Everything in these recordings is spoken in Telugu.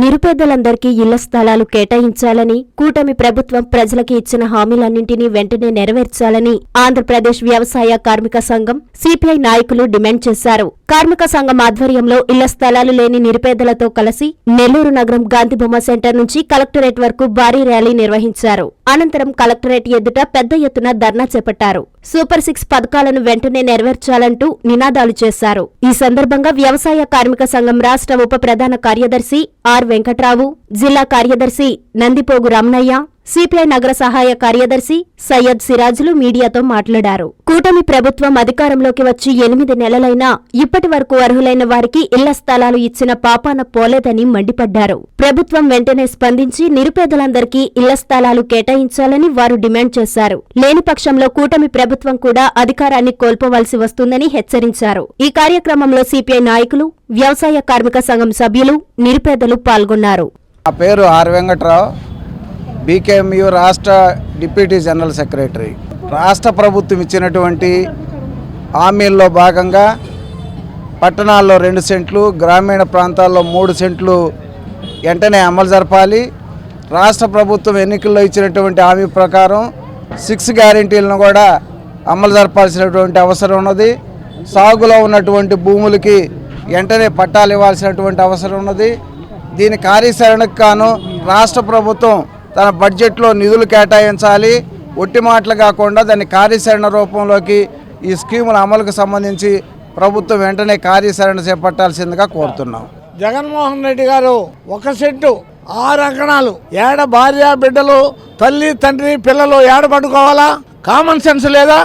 నిరుపేదలందరికీ ఇళ్ల స్థలాలు కేటాయించాలని, కూటమి ప్రభుత్వం ప్రజలకి ఇచ్చిన హామీలన్నింటినీ వెంటనే నెరవేర్చాలని ఆంధ్రప్రదేశ్ వ్యవసాయ కార్మిక సంఘం సిపిఐ నాయకులు డిమాండ్ చేశారు. కార్మిక సంఘం ఆధ్వర్యంలో ఇళ్ల స్థలాలు లేని నిరుపేదలతో కలిసి నెల్లూరు నగరం గాంధీబొమ్మ సెంటర్ నుంచి కలెక్టరేట్ వరకు భారీ ర్యాలీ నిర్వహించారు. అనంతరం కలెక్టరేట్ ఎదుట పెద్ద ఎత్తున ధర్నా చేపట్టారు. సూపర్ 6 పథకాలను వెంటనే నెరవేర్చాలంటూ నినాదాలు చేశారు. ఈ సందర్భంగా వ్యవసాయ కార్మిక సంఘం రాష్ట్ర ఉప ప్రధాన కార్యదర్శి ఆర్ వెంకట్రావు, జిల్లా కార్యదర్శి నందిపోగు రమణయ్య, సిపిఐ నగర సహాయ కార్యదర్శి సయ్యద్ సిరాజులు మీడియాతో మాట్లాడారు. కూటమి ప్రభుత్వం అధికారంలోకి వచ్చి 8 నెలలైనా ఇప్పటి వరకు అర్హులైన వారికి ఇళ్ల స్థలాలు ఇచ్చిన పాపాన పోలేదని మండిపడ్డారు. ప్రభుత్వం వెంటనే స్పందించి నిరుపేదలందరికీ ఇళ్ల స్థలాలు కేటాయించాలని వారు డిమాండ్ చేశారు. లేని పక్షంలో కూటమి ప్రభుత్వం కూడా అధికారాన్ని కోల్పోవలసి వస్తుందని హెచ్చరించారు. ఈ కార్యక్రమంలో సిపిఐ నాయకులు, వ్యవసాయ కార్మిక సంఘం సభ్యులు, నిరుపేదలు పాల్గొన్నారు. నా పేరు ఆర్ వెంకట్రావు, బీకేఎంయు రాష్ట్ర డిప్యూటీ జనరల్ సెక్రటరీ. రాష్ట్ర ప్రభుత్వం ఇచ్చినటువంటి హామీల్లో భాగంగా పట్టణాల్లో 2 సెంట్లు, గ్రామీణ ప్రాంతాల్లో 3 సెంట్లు వెంటనే అమలు జరపాలి. రాష్ట్ర ప్రభుత్వం ఎన్నికల్లో ఇచ్చినటువంటి హామీ ప్రకారం 6 గ్యారెంటీలను కూడా అమలు జరపాల్సినటువంటి అవసరం ఉన్నది. సాగులో ఉన్నటువంటి భూములకి వెంటనే పట్టాలు ఇవ్వాల్సినటువంటి అవసరం ఉన్నది. దీని కార్యాచరణకు గాను రాష్ట్ర ప్రభుత్వం తన బడ్జెట్లో నిధులు కేటాయించాలి. ఒట్టి మాటలు కాకుండా దాన్ని కార్యాచరణ రూపంలోకి ఈ స్కీముల అమలుకు సంబంధించి ప్రభుత్వం వెంటనే కార్యాచరణ చేపట్టాల్సిందిగా కోరుతున్నాం. జగన్మోహన్ రెడ్డి గారు 1 సెంటు 6 అంకణాలు ఏడ భార్య బిడ్డలు, తల్లి తండ్రి పిల్లలు ఏడ పట్టుకోవాలా? కామన్ సెన్స్ లేదా?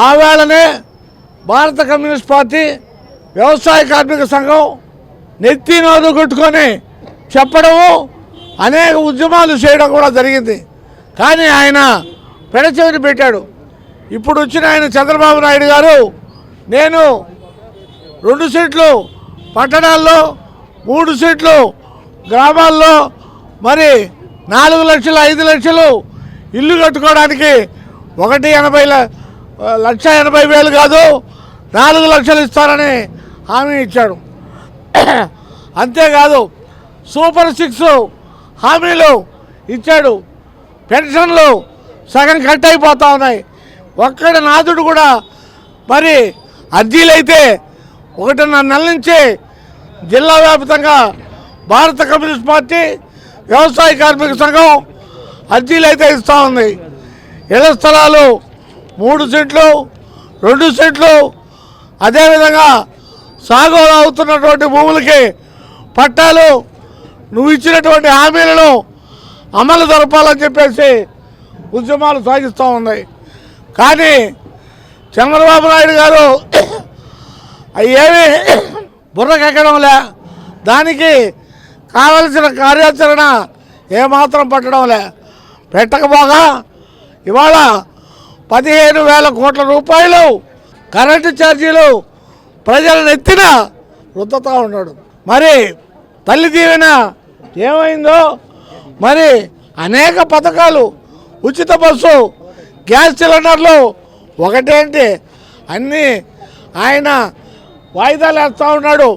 ఆ వేళనే భారత కమ్యూనిస్ట్ పార్టీ, వ్యవసాయ కార్మిక సంఘం నెత్తి నోరు కొట్టుకొని చెప్పడము, అనేక ఉద్యమాలు చేయడం కూడా జరిగింది. కానీ ఆయన పెడచెవిని పెట్టాడు. ఇప్పుడు వచ్చిన ఆయన చంద్రబాబు నాయుడు గారు, నేను 2 సెంట్లు పట్టణాల్లో, 3 సెంట్లు గ్రామాల్లో, మరి 4 లక్షలు 5 లక్షలు ఇల్లు కట్టుకోవడానికి 1,80,000 కాదు 4 లక్షలు ఇస్తారని హామీ ఇచ్చాడు. అంతేకాదు సూపర్ 6 హామీలు ఇచ్చాడు. పెన్షన్లు సగం కట్ అయిపోతూ ఉన్నాయి. ఒక్కడి నాదుడు కూడా మరి అర్జీలైతే 1.5 నెలల నుంచి జిల్లా వ్యాప్తంగా భారత కమ్యూనిస్ట్ పార్టీ, వ్యవసాయ కార్మిక సంఘం అర్జీలైతే ఇస్తూ ఉంది. ఇళ్ల స్థలాలు 3 సెంట్లు, 2 సెంట్లు, అదేవిధంగా సాగు అవుతున్నటువంటి భూములకి పట్టాలు, నువ్వు ఇచ్చినటువంటి హామీలను అమలు జరపాలని చెప్పేసి ఉద్యమాలు సాగిస్తూ ఉన్నాయి. కానీ చంద్రబాబు నాయుడు గారు ఏమీ బుర్రకెక్కడంలే, దానికి కావలసిన కార్యాచరణ ఏమాత్రం పట్టడంలే. పెట్టకపోగా ఇవాళ 15,000 కోట్ల రూపాయలు కరెంటు ఛార్జీలు ప్రజలను ఎత్తిన రుద్దుతూ ఉన్నాడు. మరి తల్లి దీవెన ఏమైందో, మరి అనేక పథకాలు, ఉచిత బస్సు, గ్యాస్ సిలిండర్లు ఒకటేంటి అన్నీ ఆయన వాయిదాలు వేస్తూ ఉన్నాడు.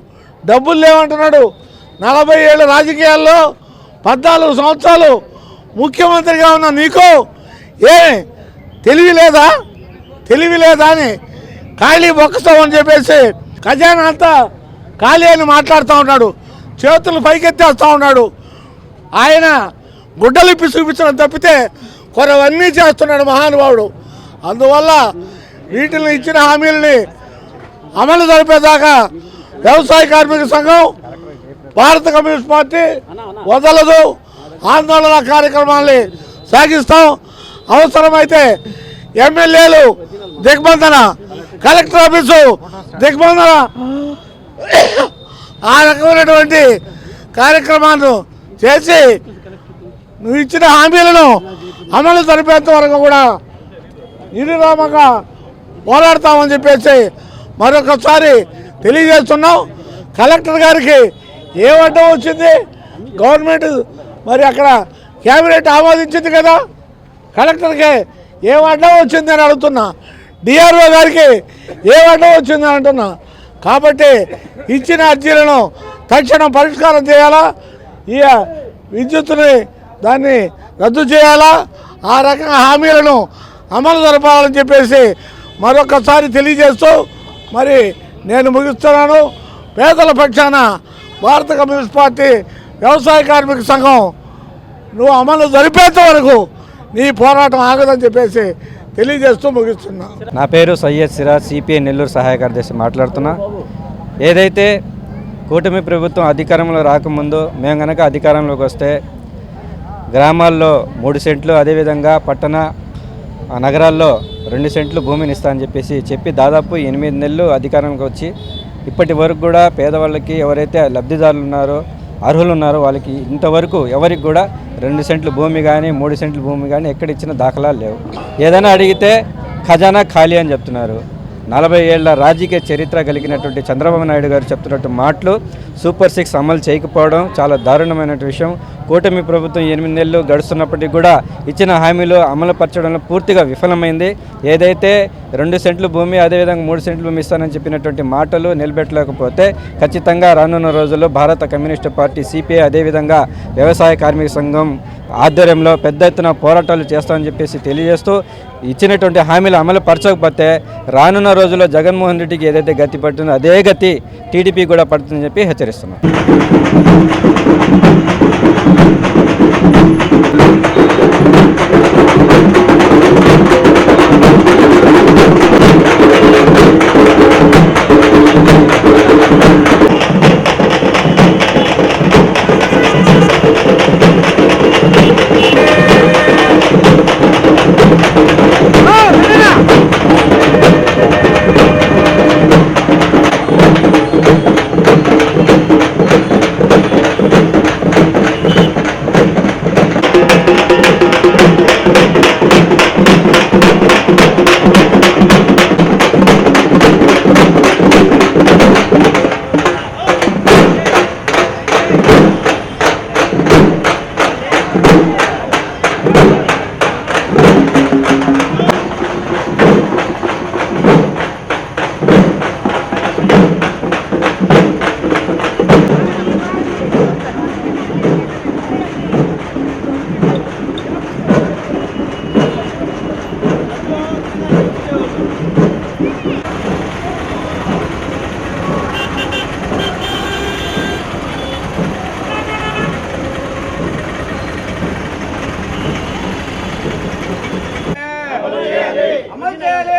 డబ్బులు లేవంటున్నాడు. 40 ఏళ్ళ రాజకీయాల్లో 14 సంవత్సరాలు ముఖ్యమంత్రిగా ఉన్న నీకు తెలివి లేదా అని ఖాళీ బొక్కస్తామని చెప్పేసి ఖజానా అంతా ఖాళీ అని మాట్లాడుతూ ఉన్నాడు. చేతులు పైకెత్తేస్తూ ఉన్నాడు. ఆయన గుడ్డలిప్పి చూపించడం తప్పితే కొరవన్నీ చేస్తున్నాడు మహానుభావుడు. అందువల్ల వీటిని ఇచ్చిన హామీలని అమలు జరిపేదాకా వ్యవసాయ కార్మిక సంఘం, భారత కమ్యూనిస్ట్ పార్టీ వదలదు. ఆందోళన కార్యక్రమాల్ని సాగిస్తాం. అవసరమైతే ఎమ్మెల్యేలు దిగ్బంధన, కలెక్టర్ ఆఫీసు దిగ్బంధన, ఆ రకమైనటువంటి కార్యక్రమాలను చేసి నువ్వు ఇచ్చిన హామీలను అమలు జరిపేంత వరకు కూడా నిర్విరామంగా పోరాడతామని చెప్పేసి మరొకసారి తెలియజేస్తున్నాం. కలెక్టర్ గారికి ఏమడ్డం వచ్చింది? గవర్నమెంట్ మరి అక్కడ క్యాబినెట్ ఆమోదించింది కదా, కలెక్టర్కి ఏమడ్డం వచ్చిందని అడుగుతున్నా. డిఆర్ఓ గారికి ఏమడ్డం వచ్చిందని అంటున్నా. కాబట్టి ఇచ్చిన అర్జీలను తక్షణం పరిష్కారం చేయాలా. ఈ విద్యుత్తుని దాన్ని రద్దు చేయాలా, ఆ రకంగా హామీలను అమలు జరపాలని చెప్పేసి మరొకసారి తెలియజేస్తూ మరి నేను ముగిస్తున్నాను. పేదల పక్షాన భారత కమ్యూనిస్ట్ పార్టీ వ్యవసాయ కార్మిక సంఘం నువ్వు అమలు జరిపేంత వరకు నీ పోరాటం ఆగదని చెప్పేసి తెలియజేస్తూ ముగిస్తున్నా. నా పేరు సయ్యద్ సిరాజ్, సిపిఐ నెల్లూరు సహాయ కార్యదర్శి మాట్లాడుతున్నా. ఏదైతే కూటమి ప్రభుత్వం అధికారంలో రాకముందు మేము కనుక అధికారంలోకి వస్తే గ్రామాల్లో 3 సెంట్లు, అదేవిధంగా పట్టణ నగరాల్లో 2 సెంట్లు భూమిని ఇస్తామని చెప్పి దాదాపు 8 నెలలు అధికారంలోకి వచ్చి ఇప్పటి వరకు కూడా పేదవాళ్ళకి ఎవరైతే లబ్ధిదారులు ఉన్నారో, అర్హులు ఉన్నారో వాళ్ళకి ఇంతవరకు ఎవరికి కూడా 2 సెంట్లు భూమి కానీ 3 సెంట్లు భూమి కానీ ఎక్కడ ఇచ్చిన దాఖలాలు లేవు. ఏదైనా అడిగితే ఖజానా ఖాళీ అని చెప్తున్నారు. 40 ఏళ్ల రాజకీయ చరిత్ర కలిగినటువంటి చంద్రబాబు నాయుడు గారు చెప్తున్నట్టు మాటలు సూపర్ 6 అమలు చేయకపోవడం చాలా దారుణమైన విషయం. కూటమి ప్రభుత్వం 8 నెలలు గడుస్తున్నప్పటికీ కూడా ఇచ్చిన హామీలు అమలుపరచడంలో పూర్తిగా విఫలమైంది. ఏదైతే 2 సెంట్లు భూమి, అదేవిధంగా 3 సెంట్లు భూమి ఇస్తానని చెప్పినటువంటి మాటలు నిలబెట్టలేకపోతే ఖచ్చితంగా రానున్న రోజుల్లో భారత కమ్యూనిస్టు పార్టీ సిపిఐ, అదేవిధంగా వ్యవసాయ కార్మిక సంఘం ఆధ్వర్యంలో పెద్ద ఎత్తున పోరాటాలు చేస్తామని చెప్పేసి తెలియజేస్తూ, ఇచ్చినటువంటి హామీలు అమలు పరచకపోతే రానున్న రోజుల్లో జగన్మోహన్ రెడ్డికి ఏదైతే గతి పడుతుందో అదే గతి టీడీపీ కూడా పడుతుందని చెప్పి హెచ్చరిస్తున్నాం.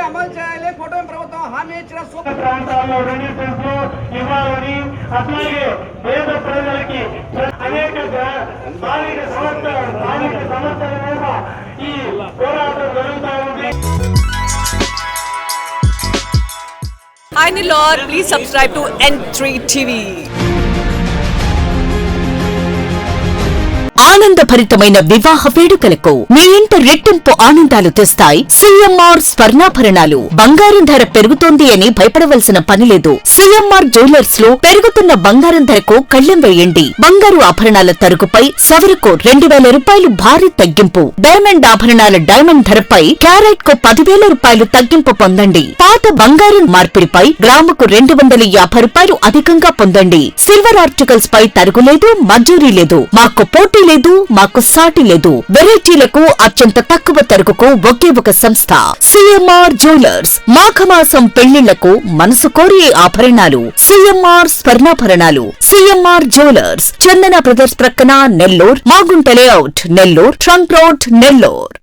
అమలు చేయాలి కూటమి ప్రభుత్వం హామీ ఇచ్చిన ప్రాంతాల్లో 2 సెంట్లు ఇవ్వాలని, అట్లాగే పేద ప్రజలకి అనేక స్థానిక సమస్యల మీద ఈ పోరాటం జరుగుతూ ఉంది. Hi Nilor, please subscribe to N3 TV. ఆనందభరితమైన వివాహ వేడుకలకు మీ ఇంట రెట్టింపు ఆనందాలు తెస్తాయి సిఎంఆర్ స్వర్ణాభరణాలు. బంగారం ధర పెరుగుతోంది అని భయపడవలసిన పనిలేదు. సిఎంఆర్ జ్యువెలర్స్ లో పెరుగుతున్న బంగారం ధరకు కళ్లెం వేయండి. బంగారు ఆభరణాల తరుగుపై సవరకు 2000 రూపాయలు భారీ తగ్గింపు. డైమండ్ ఆభరణాల డైమండ్ ధరపై క్యారెట్ కు 10,000 రూపాయలు తగ్గింపు పొందండి. పాత బంగారం మార్పిడిపై గ్రాముకు 250 రూపాయలు అధికంగా పొందండి. సిల్వర్ ఆర్టికల్స్ పై తరుగులేదు, మజూరీ లేదు. మాకు పోటీ లేదు, మాకు సాటి లేదు. వెరైటీలకు అత్యంత తక్కువ తరుగుకు ఒకే ఒక సంస్థ సిఎంఆర్ జ్యువెలర్స్. మాఘమాసం పెళ్లిళ్లకు మనసు కోరి ఆభరణాలు సిఎంఆర్ స్వర్ణాభరణాలు. సిఎంఆర్ జ్యువెలర్స్, చందన బ్రదర్స్ ప్రక్కన Nellore, Magunta layout Nellore, trunk road Nellore.